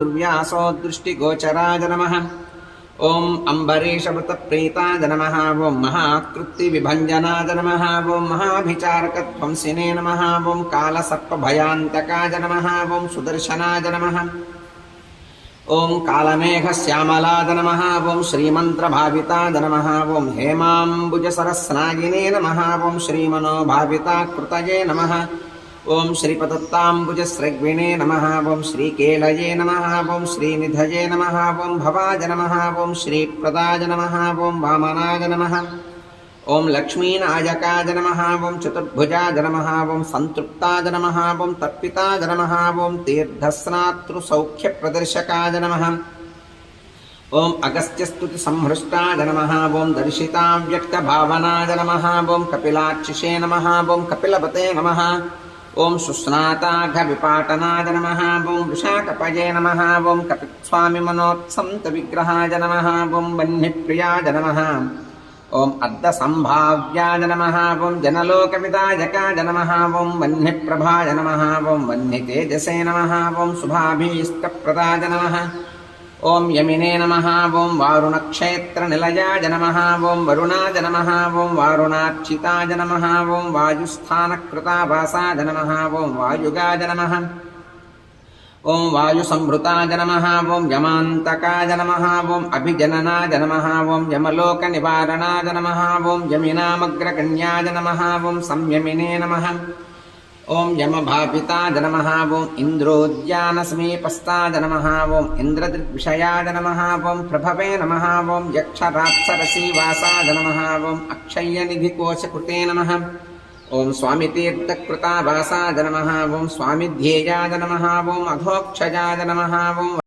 व्यासो दृष्टिगोचराय नमः। ओम अम्बरीषवृतप्रीताय नमः। ओम महाकृत्तिविभञ्जनाय नमः। ओम महाभिचारकध्वंसिने नमः। ओम कालसर्पभयान्तकाय नमः। ओम सुदर्शनाय नमः। ओम कालमेघश्यामलाय नमः। ओम श्रीमन्त्रभाविताय नमः। ओम हेमाम्बुजसरस्नागिने नमः। ओम श्रीमनोभाविताकृतये नमः। ओम श्रीपदत्ताम्बुजस्रग्विणे नमः। ओम श्रीकेलये नमः। ओम श्रीनिधये नमः। ओम भवाय नमः। ओम श्रीप्रदाय नमः। ओम वामनाय नमः। ओम लक्ष्मीनायकाय नमः। ओम चतुर्भुजाय नमः। ओम संतृप्ताय नमः। ओम तर्पिताय नमः। ओम तीर्थस्नातृसौख्यप्रदर्शकाय नमः। ओम अगस्त्यस्तुतिसंहृष्टाय नमः। ओम दर्शिताव्यक्तभावनाय नमः। ओम कपिलाक्षिषे नमः। ओम कपिलपते नमः। ओम शुष्णाताघविपाटनाय नमः। ओम वृषाकपये नमः। ओम कपिस्वामिमनोत्सन्तविग्रहाय नमः। ओम वह्निप्रियाय नमः। ओम अर्धसंभाव्याय नमः। ओम जनलोकविदायकाय नमः। ओम वह्निप्रभाय नमः। ओम वह्नितेजसे नमः। ओम शुभाभीष्टप्रदाय नमः। ओम यमिने नमः। ओम वारुणक्षेत्रनिलयाय नमः। ओम वरुणाय नमः। ओम वारुणार्चिताय नमः। ओम वायुस्थानकृतावासाय नमः। ओम वायुगाय नमः। ओम वायुसंभृताय नमः। ओम यमान्तकाय नमः। ओम अभिजननाय नमः। ओम यमलोकनिवारणाय नमः। ओम यमिनामग्रगण्याय नमः। ओम संयमिने नमः। ओम यमभाविताय नमः। ओम इन्द्रोद्यानसमीपस्थाय नमः। ओम इन्द्रदृग्विषयाय नमः। ओम प्रभवे नमः। ओम यक्षरात्सरसीवासाय नमः। ओम अक्षय्यनिधिकोशकृते नमः। ओम स्वामितीर्थकृतावासाय नमः। ओम स्वामिध्येयाय नमः। ओम अधोक्षजाय नमः। ओम